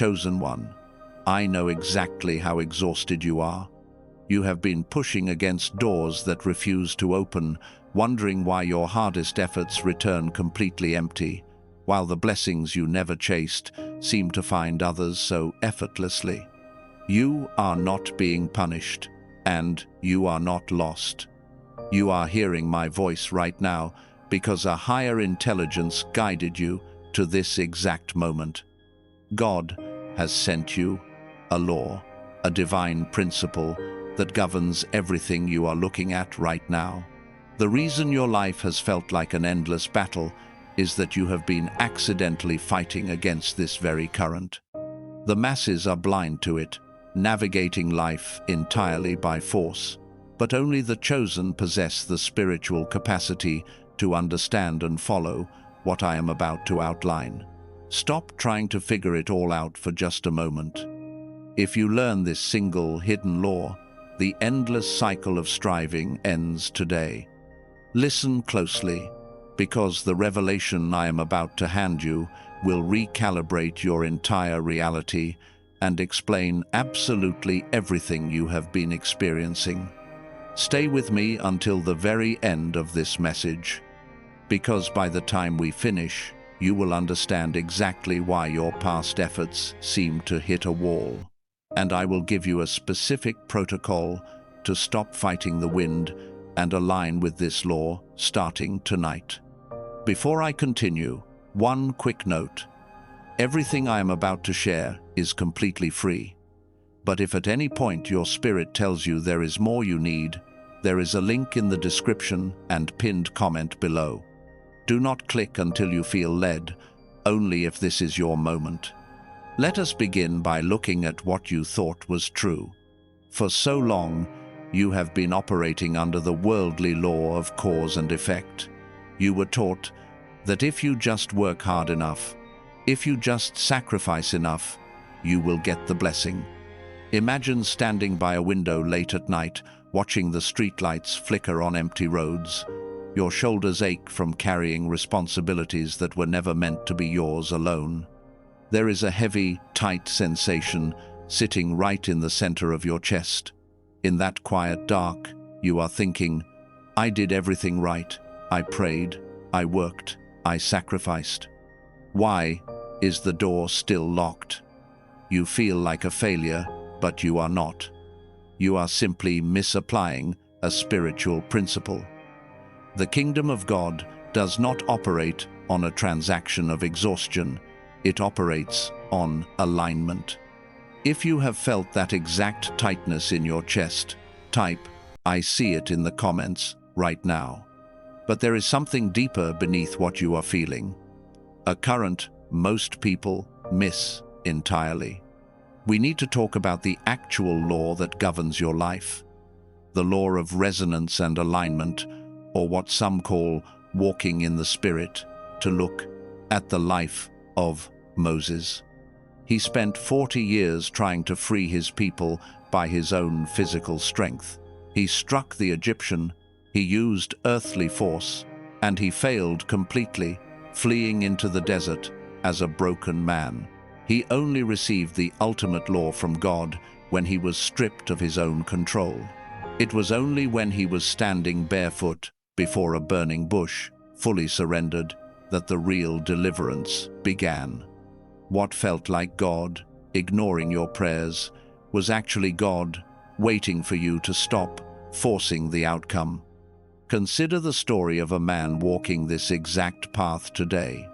Chosen one, I know exactly how exhausted you are. You have been pushing against doors that refuse to open, wondering why your hardest efforts return completely empty, while the blessings you never chased seem to find others so effortlessly. You are not being punished, and you are not lost. You are hearing my voice right now because a higher intelligence guided you to this exact moment. God has sent you a law, a divine principle that governs everything you are looking at right now. The reason your life has felt like an endless battle is that you have been accidentally fighting against this very current. The masses are blind to it, navigating life entirely by force, but only the chosen possess the spiritual capacity to understand and follow what I am about to outline. Stop trying to figure it all out for just a moment. If you learn this single hidden law, the endless cycle of striving ends today. Listen closely, because the revelation I am about to hand you will recalibrate your entire reality and explain absolutely everything you have been experiencing. Stay with me until the very end of this message, because by the time we finish, you will understand exactly why your past efforts seem to hit a wall. And I will give you a specific protocol to stop fighting the wind and align with this law starting tonight. Before I continue, one quick note. Everything I am about to share is completely free. But if at any point your spirit tells you there is more you need, there is a link in the description and pinned comment below. Do not click until you feel led, only if this is your moment. Let us begin by looking at what you thought was true. For so long, you have been operating under the worldly law of cause and effect. You were taught that if you just work hard enough, if you just sacrifice enough, you will get the blessing. Imagine standing by a window late at night, watching the streetlights flicker on empty roads. Your shoulders ache from carrying responsibilities that were never meant to be yours alone. There is a heavy, tight sensation sitting right in the center of your chest. In that quiet dark, you are thinking, I did everything right. I prayed, I worked, I sacrificed. Why is the door still locked? You feel like a failure, but you are not. You are simply misapplying a spiritual principle. The kingdom of God does not operate on a transaction of exhaustion. It operates on alignment. If you have felt that exact tightness in your chest, type, I see it in the comments right now. But there is something deeper beneath what you are feeling. A current most people miss entirely. We need to talk about the actual law that governs your life. The law of resonance and alignment, or what some call walking in the Spirit, to look at the life of Moses. He spent 40 years trying to free his people by his own physical strength. He struck the Egyptian, he used earthly force, and he failed completely, fleeing into the desert as a broken man. He only received the ultimate law from God when he was stripped of his own control. It was only when he was standing barefoot before a burning bush, fully surrendered, that the real deliverance began. What felt like God ignoring your prayers was actually God waiting for you to stop forcing the outcome. Consider the story of a man walking this exact path today.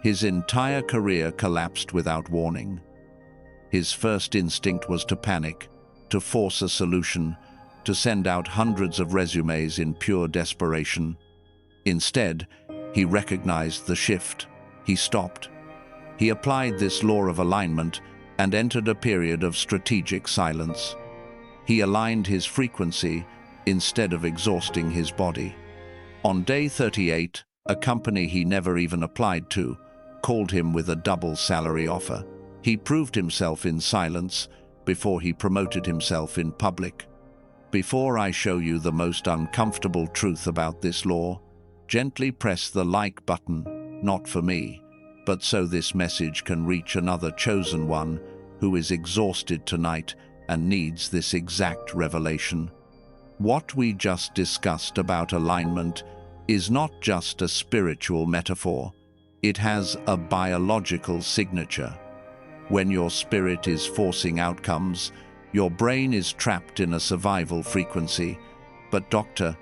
His entire career collapsed without warning. His first instinct was to panic, to force a solution, to send out hundreds of resumes in pure desperation. Instead, he recognized the shift. He stopped. He applied this law of alignment and entered a period of strategic silence. He aligned his frequency instead of exhausting his body. On day 38, a company he never even applied to called him with a double salary offer. He proved himself in silence before he promoted himself in public. Before I show you the most uncomfortable truth about this law, gently press the like button, not for me, but so this message can reach another chosen one who is exhausted tonight and needs this exact revelation. What we just discussed about alignment is not just a spiritual metaphor. It has a biological signature. When your spirit is forcing outcomes, your brain is trapped in a survival frequency. But Dr.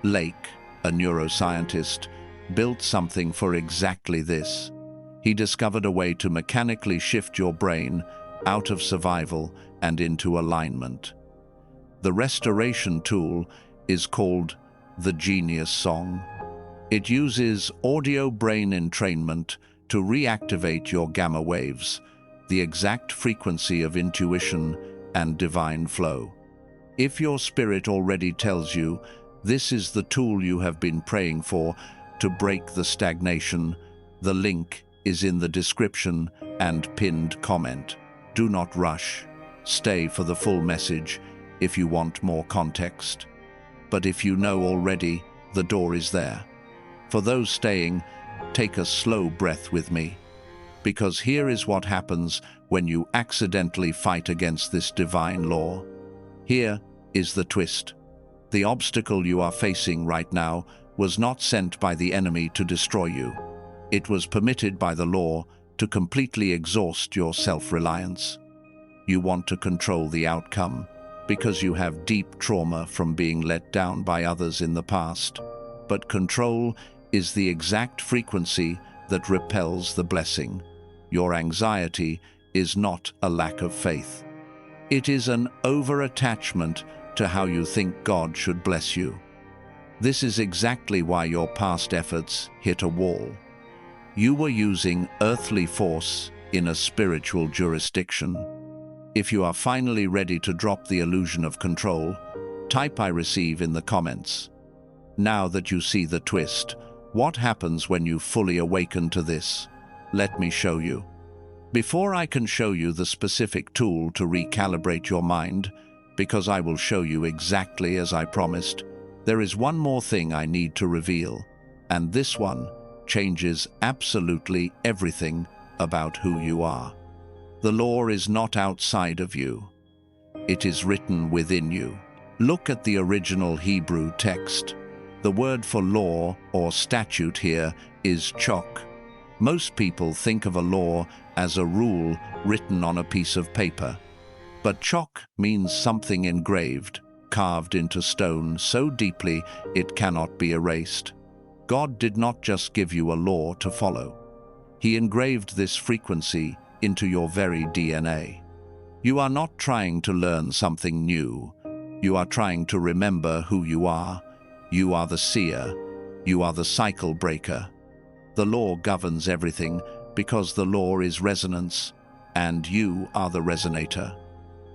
Lake, a neuroscientist, built something for exactly this. He discovered a way to mechanically shift your brain out of survival and into alignment. The restoration tool is called the Genius Song. It uses audio brain entrainment to reactivate your gamma waves, the exact frequency of intuition and divine flow. If your spirit already tells you this is the tool you have been praying for to break the stagnation, the link is in the description and pinned comment. Do not rush. Stay for the full message if you want more context. But if you know already, the door is there. For those staying, take a slow breath with me, because here is what happens when you accidentally fight against this divine law. Here is the twist. The obstacle you are facing right now was not sent by the enemy to destroy you. It was permitted by the law to completely exhaust your self-reliance. You want to control the outcome because you have deep trauma from being let down by others in the past. But control is the exact frequency that repels the blessing. Your anxiety is not a lack of faith. It is an over-attachment to how you think God should bless you. This is exactly why your past efforts hit a wall. You were using earthly force in a spiritual jurisdiction. If you are finally ready to drop the illusion of control, type "I receive" in the comments. Now that you see the twist, what happens when you fully awaken to this? Let me show you. Before I can show you the specific tool to recalibrate your mind, because I will show you exactly as I promised, there is one more thing I need to reveal, and this one changes absolutely everything about who you are. The law is not outside of you. It is written within you. Look at the original Hebrew text. The word for law or statute here is chok. Most people think of a law as a rule written on a piece of paper. But chok means something engraved, carved into stone so deeply it cannot be erased. God did not just give you a law to follow. He engraved this frequency into your very DNA. You are not trying to learn something new. You are trying to remember who you are. You are the seer. You are the cycle breaker. The law governs everything because the law is resonance, and you are the resonator.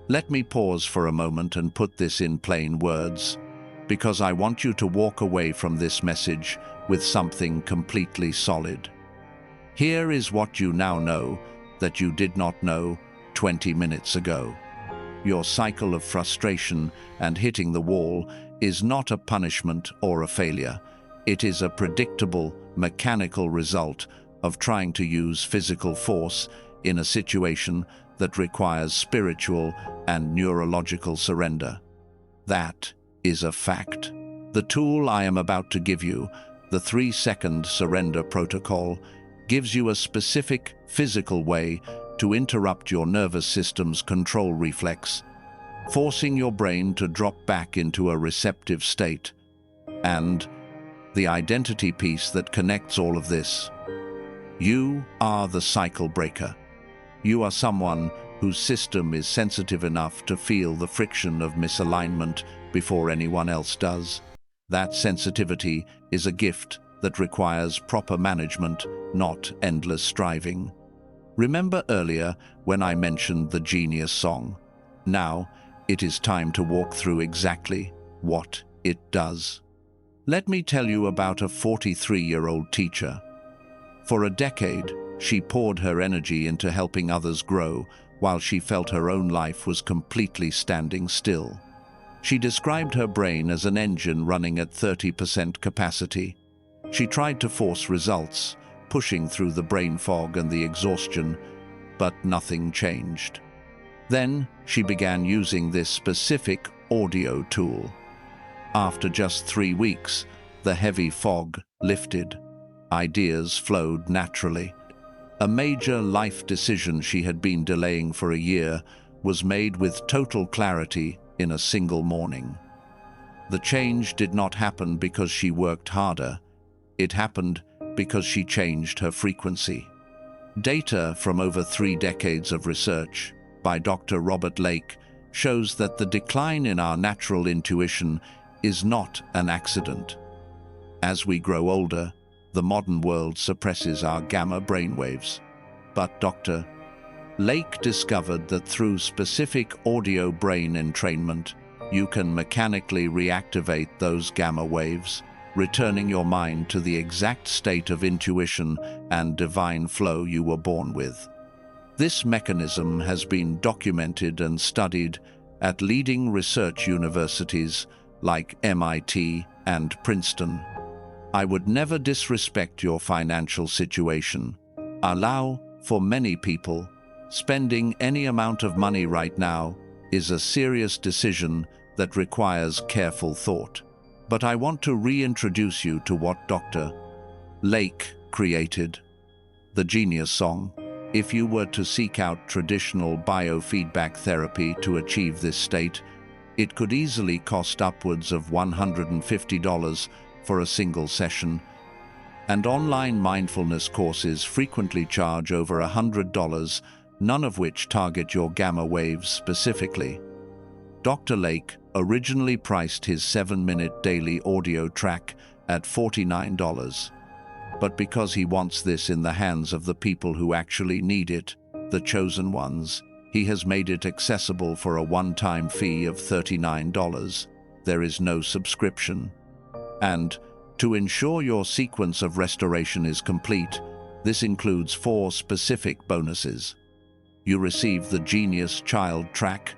Let me pause for a moment and put this in plain words, because I want you to walk away from this message with something completely solid. Here is what you now know that you did not know 20 minutes ago. Your cycle of frustration and hitting the wall is not a punishment or a failure. It is a predictable, mechanical result of trying to use physical force in a situation that requires spiritual and neurological surrender. That is a fact. The tool I am about to give you, the 3-second surrender protocol, gives you a specific physical way to interrupt your nervous system's control reflex, forcing your brain to drop back into a receptive state. And the identity piece that connects all of this. You are the cycle breaker. You are someone whose system is sensitive enough to feel the friction of misalignment before anyone else does. That sensitivity is a gift that requires proper management, not endless striving. Remember earlier when I mentioned the Genius Song? Now, it is time to walk through exactly what it does. Let me tell you about a 43-year-old teacher. For a decade, she poured her energy into helping others grow while she felt her own life was completely standing still. She described her brain as an engine running at 30% capacity. She tried to force results, pushing through the brain fog and the exhaustion, but nothing changed. Then she began using this specific audio tool. After just 3 weeks, the heavy fog lifted. Ideas flowed naturally. A major life decision she had been delaying for a year was made with total clarity in a single morning. The change did not happen because she worked harder. It happened because she changed her frequency. Data from over 3 decades of research by Dr. Robert Lake shows that the decline in our natural intuition is not an accident. As we grow older, the modern world suppresses our gamma brainwaves. But Dr. Lake discovered that through specific audio brain entrainment, you can mechanically reactivate those gamma waves, returning your mind to the exact state of intuition and divine flow you were born with. This mechanism has been documented and studied at leading research universities like MIT and Princeton. I would never disrespect your financial situation. Allow for many people, spending any amount of money right now is a serious decision that requires careful thought. But I want to reintroduce you to what Dr. Lake created, the Genius Song. If you were to seek out traditional biofeedback therapy to achieve this state, it could easily cost upwards of $150 for a single session, and online mindfulness courses frequently charge over $100, none of which target your gamma waves specifically. Dr. Lake originally priced his 7-minute daily audio track at $49. But because he wants this in the hands of the people who actually need it, the chosen ones, he has made it accessible for a one-time fee of $39. There is no subscription. And to ensure your sequence of restoration is complete, this includes 4 specific bonuses. You receive the Genius Child Track,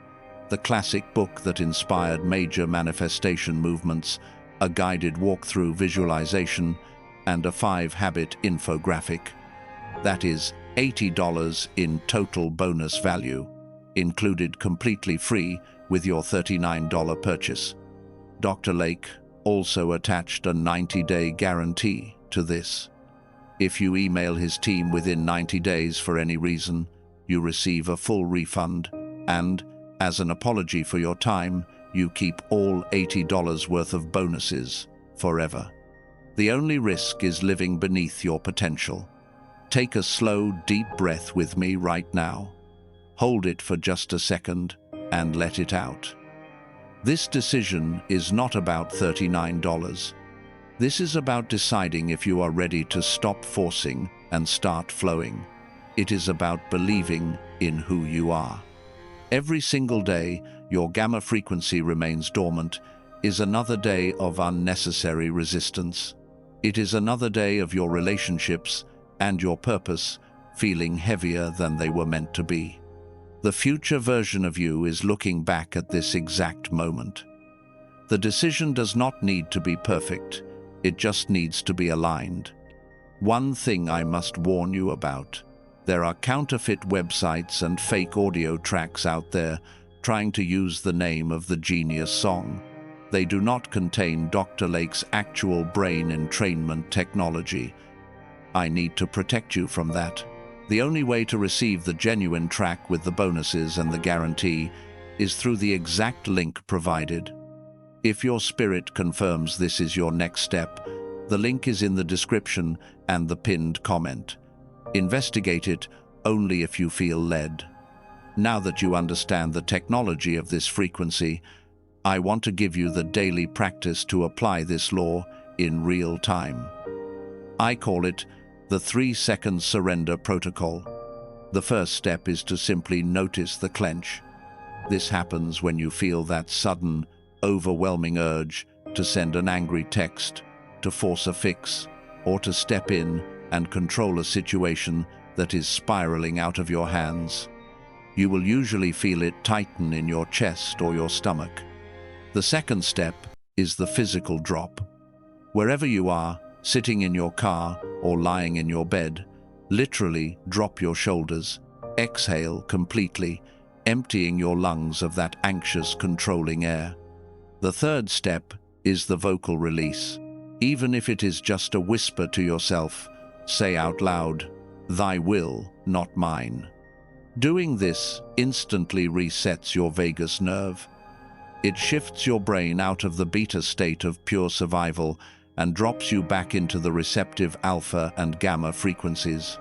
the classic book that inspired major manifestation movements, a guided walkthrough visualization, and a 5-habit infographic. That is $80 in total bonus value, included completely free with your $39 purchase. Dr. Lake also attached a 90-day guarantee to this. If you email his team within 90 days for any reason, you receive a full refund, and, as an apology for your time, you keep all $80 worth of bonuses forever. The only risk is living beneath your potential. Take a slow, deep breath with me right now. Hold it for just a second and let it out. This decision is not about $39. This is about deciding if you are ready to stop forcing and start flowing. It is about believing in who you are. Every single day your gamma frequency remains dormant is another day of unnecessary resistance. It is another day of your relationships and your purpose feeling heavier than they were meant to be. The future version of you is looking back at this exact moment. The decision does not need to be perfect, it just needs to be aligned. One thing I must warn you about: there are counterfeit websites and fake audio tracks out there trying to use the name of the Genius Song. They do not contain Dr. Lake's actual brain entrainment technology. I need to protect you from that. The only way to receive the genuine track with the bonuses and the guarantee is through the exact link provided. If your spirit confirms this is your next step, the link is in the description and the pinned comment. Investigate it only if you feel led. Now that you understand the technology of this frequency, I want to give you the daily practice to apply this law in real time. I call it the 3-second surrender protocol. The first step is to simply notice the clench. This happens when you feel that sudden, overwhelming urge to send an angry text, to force a fix, or to step in and control a situation that is spiraling out of your hands. You will usually feel it tighten in your chest or your stomach. The second step is the physical drop. Wherever you are, sitting in your car or lying in your bed, literally drop your shoulders, exhale completely, emptying your lungs of that anxious, controlling air. The third step is the vocal release. Even if it is just a whisper to yourself, say out loud, "Thy will, not mine." Doing this instantly resets your vagus nerve. It shifts your brain out of the beta state of pure survival and drops you back into the receptive alpha and gamma frequencies.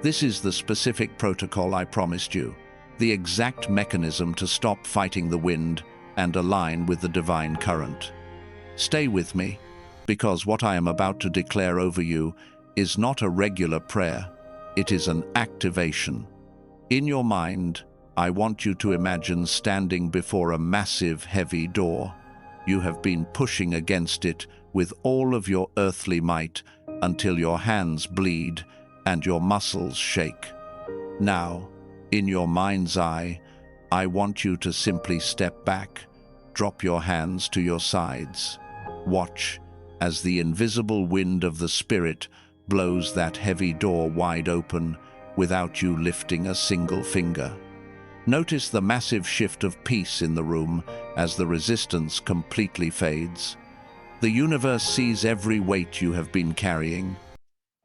This is the specific protocol I promised you, the exact mechanism to stop fighting the wind and align with the divine current. Stay with me, because what I am about to declare over you is not a regular prayer, it is an activation. In your mind, I want you to imagine standing before a massive, heavy door. You have been pushing against it with all of your earthly might until your hands bleed and your muscles shake. Now, in your mind's eye, I want you to simply step back, drop your hands to your sides. Watch as the invisible wind of the Spirit blows that heavy door wide open without you lifting a single finger. Notice the massive shift of peace in the room as the resistance completely fades. The universe sees every weight you have been carrying.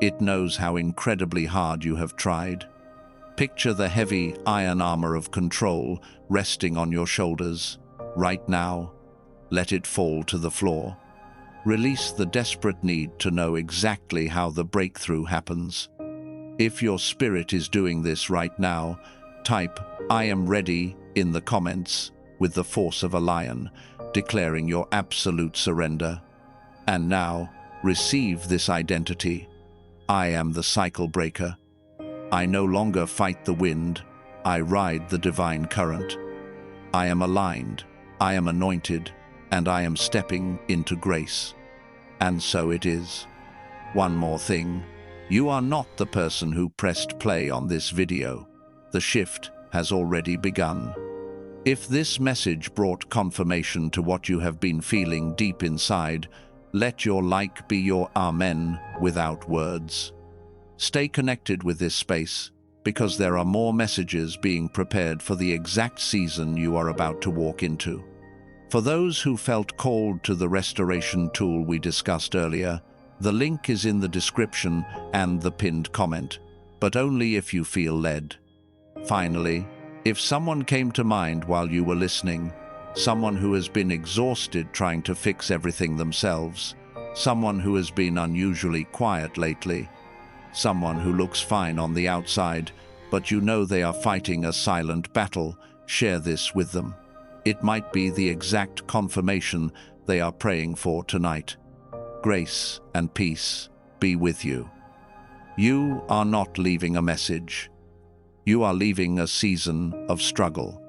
It knows how incredibly hard you have tried. Picture the heavy iron armor of control resting on your shoulders. Right now, let it fall to the floor. Release the desperate need to know exactly how the breakthrough happens. If your spirit is doing this right now, type "I am ready" in the comments with the force of a lion, declaring your absolute surrender. And now, receive this identity. I am the cycle breaker. I no longer fight the wind, I ride the divine current. I am aligned, I am anointed, and I am stepping into grace. And so it is. One more thing, you are not the person who pressed play on this video. The shift has already begun. If this message brought confirmation to what you have been feeling deep inside, let your like be your amen without words. Stay connected with this space, because there are more messages being prepared for the exact season you are about to walk into. For those who felt called to the restoration tool we discussed earlier, the link is in the description and the pinned comment, but only if you feel led. Finally, if someone came to mind while you were listening, someone who has been exhausted trying to fix everything themselves, someone who has been unusually quiet lately, someone who looks fine on the outside, but you know they are fighting a silent battle, share this with them. It might be the exact confirmation they are praying for tonight. Grace and peace be with you. You are not leaving a message. You are leaving a season of struggle.